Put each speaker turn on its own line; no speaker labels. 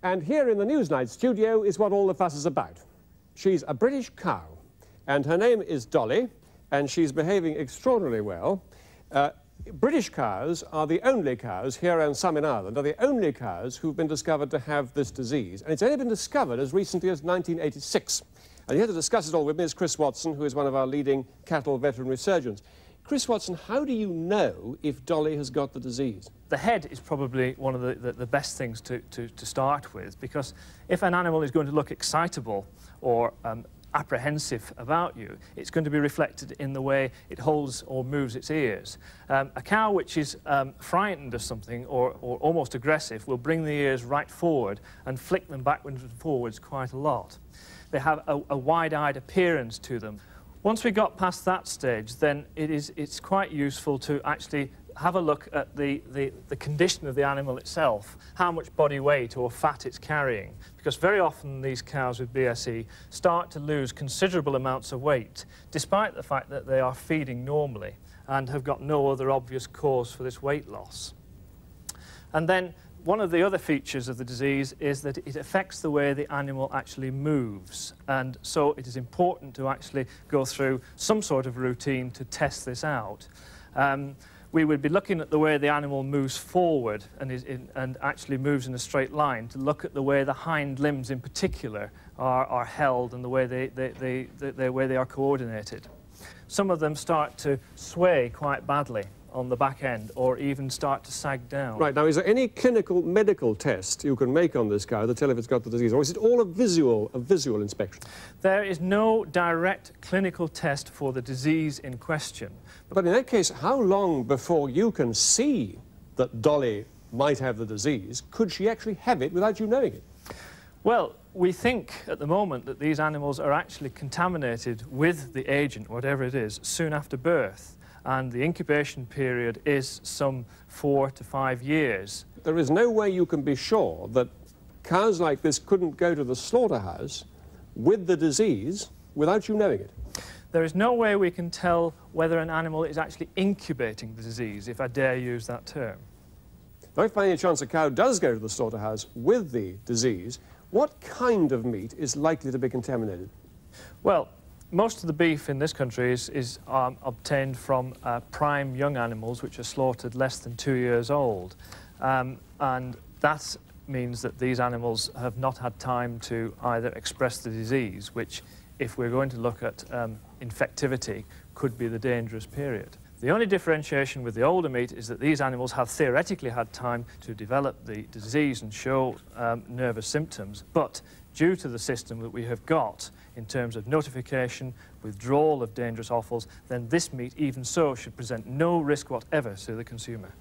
And here in the Newsnight studio is what all the fuss is about. She's a British cow, and her name is Dolly, and she's behaving extraordinarily well. British cows are the only cows, here and some in Ireland, are the only cows who've been discovered to have this disease. And it's only been discovered as recently as 1986. And here to discuss it all with me is Chris Watson, who is one of our leading cattle veterinary surgeons. Chris Watson, how do you know if Dolly has got the disease?
The head is probably one of the best things to start with, because if an animal is going to look excitable or apprehensive about you, it's going to be reflected in the way it holds or moves its ears. A cow which is frightened of something or almost aggressive will bring the ears right forward and flick them backwards and forwards quite a lot. They have a wide-eyed appearance to them. Once we got past that stage, then it's quite useful to actually have a look at the condition of the animal itself, how much body weight or fat it's carrying, because very often these cows with BSE start to lose considerable amounts of weight, despite the fact that they are feeding normally and have got no other obvious cause for this weight loss. And then one of the other features of the disease is that it affects the way the animal actually moves, and so it is important to actually go through some sort of routine to test this out. We would be looking at the way the animal moves forward and actually moves in a straight line, to look at the way the hind limbs in particular are held and the way they are coordinated. Some of them start to sway quite badly on the back end, or even start to sag down.
Right, now is there any clinical medical test you can make on this cow to tell if it's got the disease, or is it all a visual inspection?
There is no direct clinical test for the disease in question.
But in that case, how long before you can see that Dolly might have the disease could she actually have it without you knowing it?
Well, we think at the moment that these animals are actually contaminated with the agent, whatever it is, soon after birth. And the incubation period is some 4 to 5 years.
There is no way you can be sure that cows like this couldn't go to the slaughterhouse with the disease without you knowing it.
There is no way we can tell whether an animal is actually incubating the disease, if I dare use that term.
Now, if by any chance a cow does go to the slaughterhouse with the disease, what kind of meat is likely to be contaminated?
Well, most of the beef in this country is obtained from prime young animals which are slaughtered less than 2 years old. And that means that these animals have not had time to either express the disease, which, if we're going to look at infectivity, could be the dangerous period. The only differentiation with the older meat is that these animals have theoretically had time to develop the disease and show nervous symptoms, but due to the system that we have got in terms of notification, withdrawal of dangerous offals, then this meat, even so, should present no risk whatever to the consumer.